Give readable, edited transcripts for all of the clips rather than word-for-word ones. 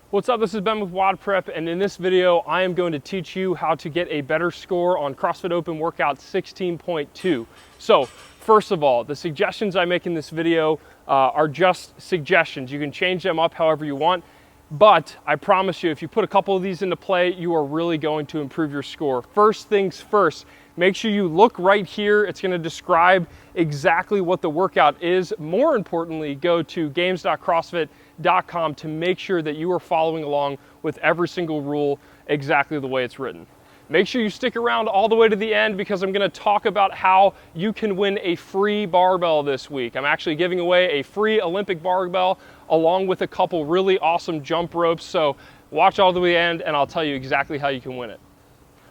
What's up, this is Ben with WODprep, and in this video I am going to teach you how to get a better score on CrossFit Open Workout 16.2. So first of all, the suggestions I make in this video are just suggestions. You can change them up however you want, but I promise you if you put a couple of these into play, you are really going to improve your score. First things first, make sure you look right here. It's going to describe exactly what the workout is. More importantly, go to games.crossfit.com to make sure that you are following along with every single rule exactly the way it's written. Make sure you stick around all the way to the end because I'm going to talk about how you can win a free barbell this week. I'm actually giving away a free Olympic barbell along with a couple really awesome jump ropes. So watch all the way to the end and I'll tell you exactly how you can win it.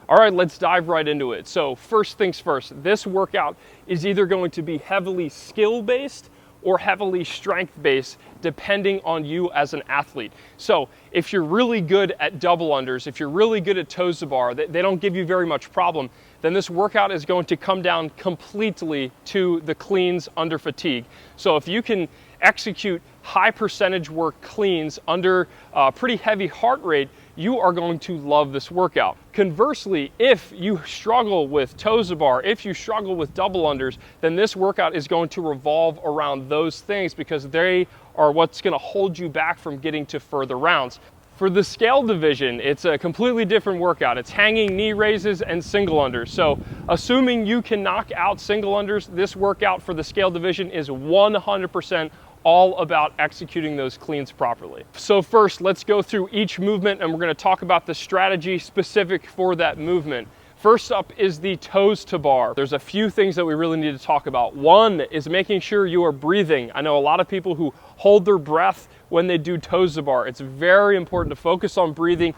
All right, let's dive right into it. So first things first, this workout is either going to be heavily skill-based or heavily strength-based, depending on you as an athlete. So if you're really good at double unders, if you're really good at toes to bar, they don't give you very much problem, then this workout is going to come down completely to the cleans under fatigue. So if you can execute high percentage work cleans under pretty heavy heart rate, you are going to love this workout. Conversely, if you struggle with toes to bar, if you struggle with double unders, then this workout is going to revolve around those things because they are what's going to hold you back from getting to further rounds. For the scale division, it's a completely different workout. It's hanging knee raises and single unders. So assuming you can knock out single unders, this workout for the scale division is 100% all about executing those cleans properly. So first, let's go through each movement and we're going to talk about the strategy specific for that movement. First up is the toes to bar. There's a few things that we really need to talk about. One is making sure you are breathing. I know a lot of people who hold their breath when they do toes to bar. It's very important to focus on breathing.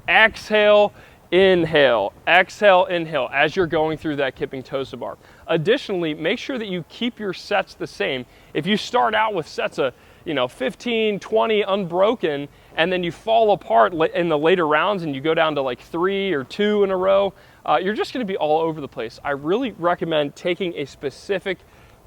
Exhale, inhale, exhale, inhale as you're going through that kipping toes to bar. Additionally, make sure that you keep your sets the same. If you start out with sets of 15, 20 unbroken, and then you fall apart in the later rounds and you go down to like 3 or 2 in a row, you're just going to be all over the place. I really recommend taking a specific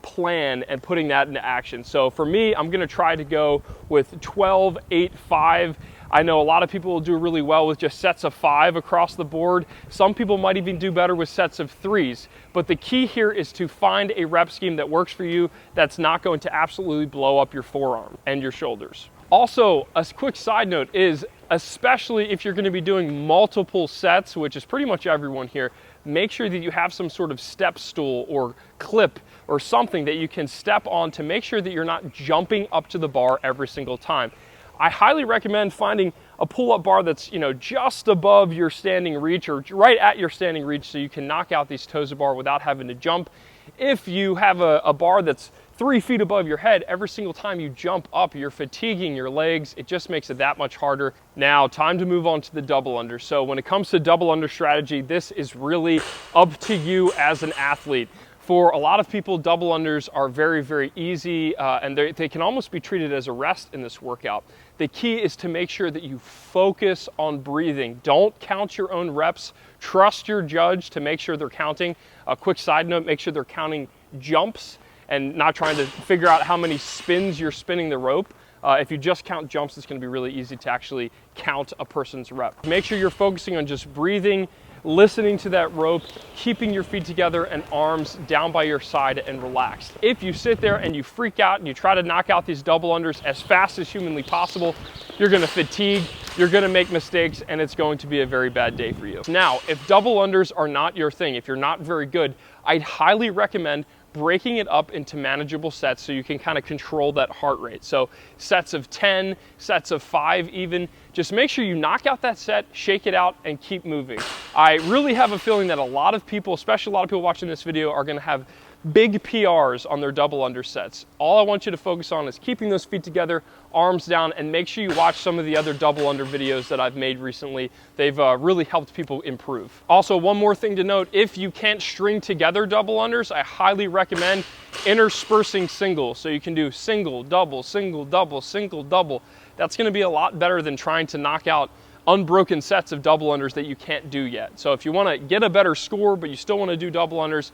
plan and putting that into action. So for me, I'm going to try to go with 12, 8, 5. I know a lot of people will do really well with just sets of 5 across the board. Some people might even do better with sets of 3s. But the key here is to find a rep scheme that works for you that's not going to absolutely blow up your forearm and your shoulders. Also, a quick side note is, especially if you're going to be doing multiple sets, which is pretty much everyone here, make sure that you have some sort of step stool or clip or something that you can step on to make sure that you're not jumping up to the bar every single time. I highly recommend finding a pull-up bar that's just above your standing reach or right at your standing reach so you can knock out these toes to bar without having to jump. If you have a bar that's 3 feet above your head, every single time you jump up, you're fatiguing your legs. It just makes it that much harder. Now, time to move on to the double under. So when it comes to double under strategy, this is really up to you as an athlete. For a lot of people, double unders are very, very easy and they can almost be treated as a rest in this workout. The key is to make sure that you focus on breathing. Don't count your own reps. Trust your judge to make sure they're counting. A quick side note, make sure they're counting jumps and not trying to figure out how many spins you're spinning the rope. If you just count jumps, it's going to be really easy to actually count a person's rep. Make sure you're focusing on just breathing, listening to that rope, keeping your feet together and arms down by your side and relaxed. If you sit there and you freak out and you try to knock out these double unders as fast as humanly possible, you're going to fatigue, you're going to make mistakes, and it's going to be a very bad day for you. Now, if double unders are not your thing, if you're not very good, I'd highly recommend breaking it up into manageable sets so you can kind of control that heart rate. So sets of 10, sets of 5 even. Just make sure you knock out that set, shake it out, and keep moving. I really have a feeling that a lot of people, especially a lot of people watching this video, are going to have big PRs on their double under sets. All I want you to focus on is keeping those feet together, arms down, and make sure you watch some of the other double under videos that I've made recently. They've really helped people improve. Also, one more thing to note, if you can't string together double unders, I highly recommend interspersing singles. So you can do single, double, single, double, single, double. That's going to be a lot better than trying to knock out unbroken sets of double unders that you can't do yet. So if you want to get a better score, but you still want to do double unders,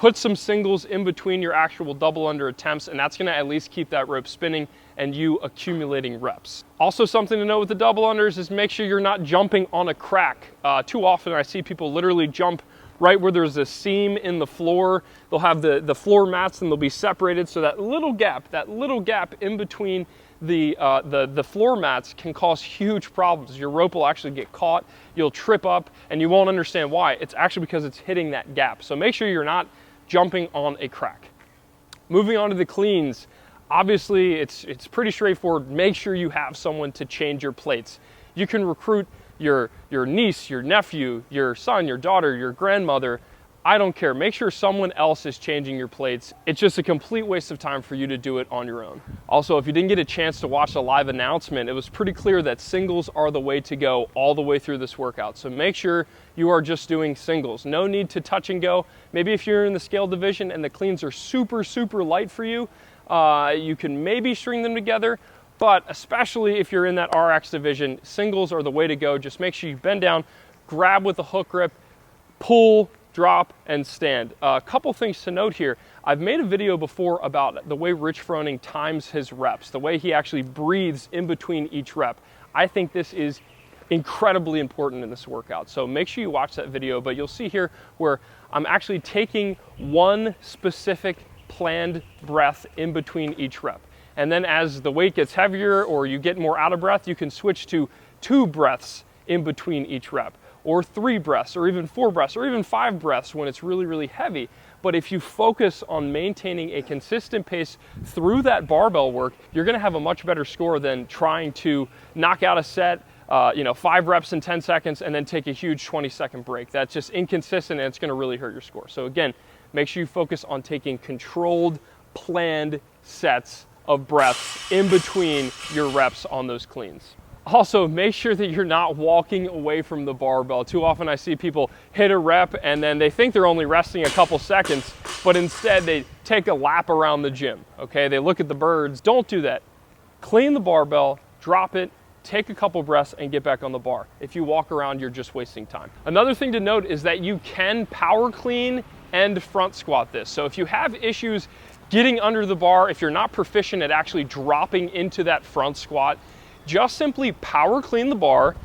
put some singles in between your actual double under attempts, and that's gonna at least keep that rope spinning and you accumulating reps. Also, something to note with the double unders is make sure you're not jumping on a crack. Too often I see people literally jump right where there's a seam in the floor. They'll have the floor mats and they'll be separated, so that little gap in between the floor mats can cause huge problems. Your rope will actually get caught, you'll trip up, and you won't understand why. It's actually because it's hitting that gap. So make sure you're not jumping on a crack. Moving on to the cleans, obviously it's pretty straightforward. Make sure you have someone to change your plates. You can recruit your niece, your nephew, your son, your daughter, your grandmother. I don't care. Make sure someone else is changing your plates. It's just a complete waste of time for you to do it on your own. Also, if you didn't get a chance to watch the live announcement, it was pretty clear that singles are the way to go all the way through this workout. So make sure you are just doing singles. No need to touch and go. Maybe if you're in the scale division and the cleans are super, super light for you, you can maybe string them together. But especially if you're in that RX division, singles are the way to go. Just make sure you bend down, grab with a hook grip, pull, drop, and stand. A couple things to note here. I've made a video before about the way Rich Froning times his reps, the way he actually breathes in between each rep. I think this is incredibly important in this workout. So make sure you watch that video, but you'll see here where I'm actually taking one specific planned breath in between each rep. And then as the weight gets heavier or you get more out of breath, you can switch to 2 breaths in between each rep, or 3 breaths, or even 4 breaths, or even 5 breaths when it's really, really heavy. But if you focus on maintaining a consistent pace through that barbell work, you're gonna have a much better score than trying to knock out a set, 5 reps in 10 seconds and then take a huge 20-second break. That's just inconsistent and it's gonna really hurt your score. So again, make sure you focus on taking controlled, planned sets of breaths in between your reps on those cleans. Also, make sure that you're not walking away from the barbell. Too often I see people hit a rep and then they think they're only resting a couple seconds, but instead they take a lap around the gym, okay? They look at the birds. Don't do that. Clean the barbell, drop it, take a couple breaths, and get back on the bar. If you walk around, you're just wasting time. Another thing to note is that you can power clean and front squat this. So if you have issues getting under the bar, if you're not proficient at actually dropping into that front squat, just simply power clean the bar,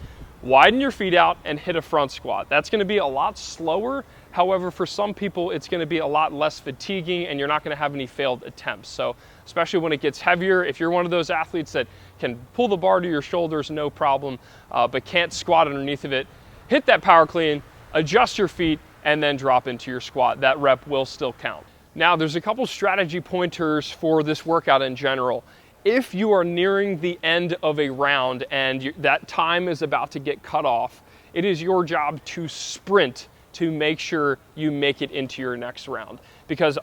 widen your feet out, and hit a front squat. That's gonna be a lot slower. However, for some people, it's gonna be a lot less fatiguing and you're not gonna have any failed attempts. So especially when it gets heavier, if you're one of those athletes that can pull the bar to your shoulders, no problem, but can't squat underneath of it, hit that power clean, adjust your feet, and then drop into your squat. That rep will still count. Now, there's a couple strategy pointers for this workout in general. If you are nearing the end of a round and that time is about to get cut off, it is your job to sprint to make sure you make it into your next round. Because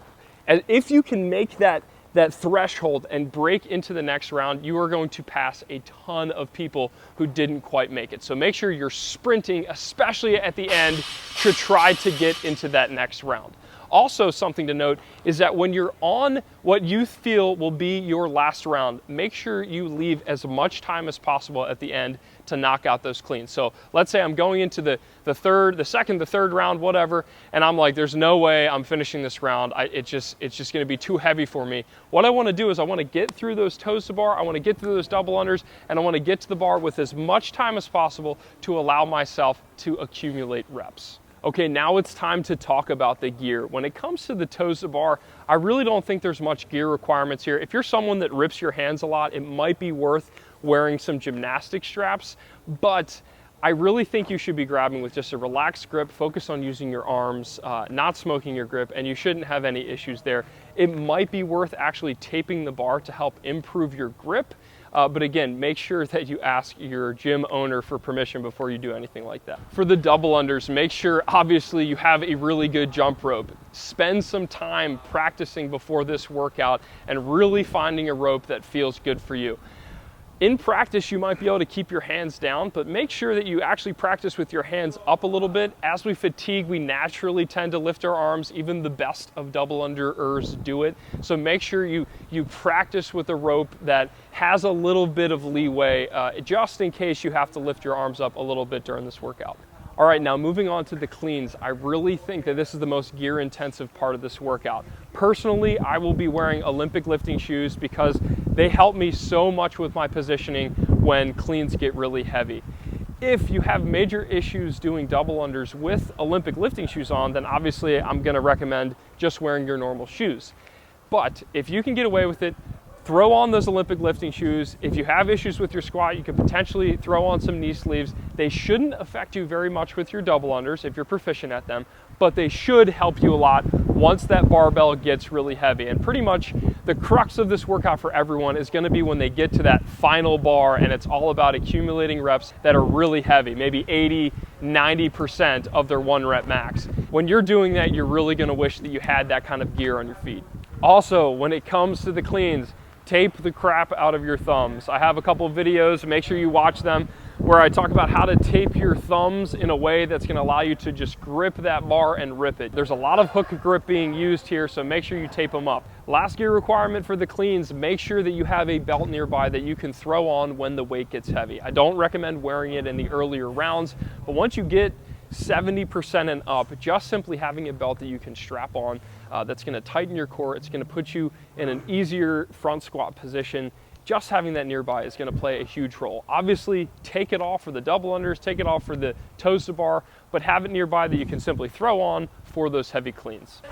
if you can make that threshold and break into the next round, you are going to pass a ton of people who didn't quite make it. So make sure you're sprinting, especially at the end, to try to get into that next round. Also, something to note is that when you're on what you feel will be your last round, make sure you leave as much time as possible at the end to knock out those cleans. So let's say I'm going into the second, the third round, whatever, and I'm like, there's no way I'm finishing this round. It's just gonna be too heavy for me. What I wanna do is I wanna get through those toes to bar, I wanna get through those double unders, and I wanna get to the bar with as much time as possible to allow myself to accumulate reps. Okay, now it's time to talk about the gear. When it comes to the toes to bar, I really don't think there's much gear requirements here. If you're someone that rips your hands a lot, it might be worth wearing some gymnastic straps, but I really think you should be grabbing with just a relaxed grip, focus on using your arms, not smoking your grip, and you shouldn't have any issues there. It might be worth actually taping the bar to help improve your grip, but again, make sure that you ask your gym owner for permission before you do anything like that. For the double unders, make sure obviously you have a really good jump rope. Spend some time practicing before this workout and really finding a rope that feels good for you. In practice, you might be able to keep your hands down, but make sure that you actually practice with your hands up a little bit. As we fatigue, we naturally tend to lift our arms. Even the best of double underers do it. So make sure you practice with a rope that has a little bit of leeway, just in case you have to lift your arms up a little bit during this workout. All right, now moving on to the cleans, I really think that this is the most gear intensive part of this workout. Personally, I will be wearing Olympic lifting shoes because they help me so much with my positioning when cleans get really heavy. If you have major issues doing double unders with Olympic lifting shoes on, then obviously I'm gonna recommend just wearing your normal shoes. But if you can get away with it, throw on those Olympic lifting shoes. If you have issues with your squat, you could potentially throw on some knee sleeves. They shouldn't affect you very much with your double unders if you're proficient at them, but they should help you a lot once that barbell gets really heavy. And pretty much the crux of this workout for everyone is gonna be when they get to that final bar, and it's all about accumulating reps that are really heavy, maybe 80, 90% of their 1 rep max. When you're doing that, you're really gonna wish that you had that kind of gear on your feet. Also, when it comes to the cleans, tape the crap out of your thumbs. I have a couple of videos, make sure you watch them, where I talk about how to tape your thumbs in a way that's gonna allow you to just grip that bar and rip it. There's a lot of hook grip being used here, so make sure you tape them up. Last gear requirement for the cleans, make sure that you have a belt nearby that you can throw on when the weight gets heavy. I don't recommend wearing it in the earlier rounds, but once you get 70% and up, just simply having a belt that you can strap on that's going to tighten your core, it's going to put you in an easier front squat position. Just having that nearby is going to play a huge role. Obviously, take it off for the double unders, take it off for the toes to bar, but have it nearby that you can simply throw on for those heavy cleans.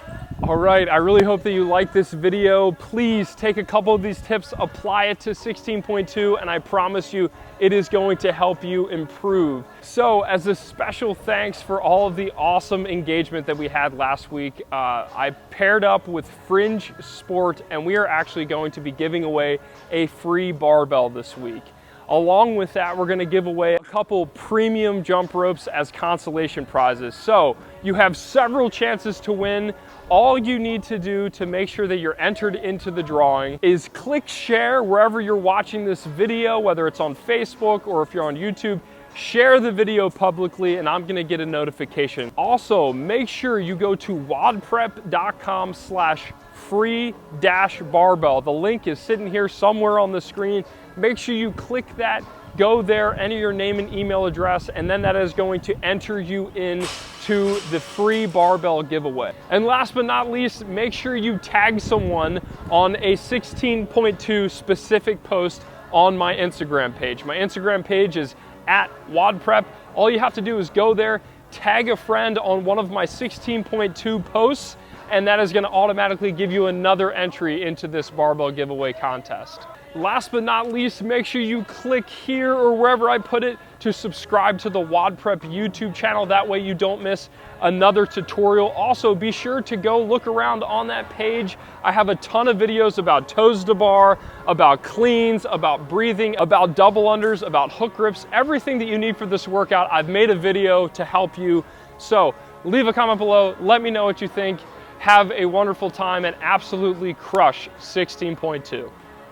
All right, I really hope that you like this video. Please take a couple of these tips, apply it to 16.2, and I promise you it is going to help you improve. So as a special thanks for all of the awesome engagement that we had last week, I paired up with Fringe Sport, and we are actually going to be giving away a free barbell this week. Along with that, we're gonna give away a couple premium jump ropes as consolation prizes. So you have several chances to win. All you need to do to make sure that you're entered into the drawing is click share wherever you're watching this video, whether it's on Facebook or if you're on YouTube. Share the video publicly and I'm gonna get a notification. Also, make sure you go to WODprep.com/free-barbell. The link is sitting here somewhere on the screen. Make sure you click that, go there, enter your name and email address, and then that is going to enter you into the free barbell giveaway. And last but not least, make sure you tag someone on a 16.2 specific post on my Instagram page. My Instagram page is @WODprep. All you have to do is go there, tag a friend on one of my 16.2 posts, and that is going to automatically give you another entry into this barbell giveaway contest. Last but not least, make sure you click here or wherever I put it to subscribe to the WODprep YouTube channel. That way you don't miss another tutorial. Also, be sure to go look around on that page. I have a ton of videos about toes to bar, about cleans, about breathing, about double unders, about hook grips, everything that you need for this workout. I've made a video to help you. So leave a comment below. Let me know what you think. Have a wonderful time and absolutely crush 16.2.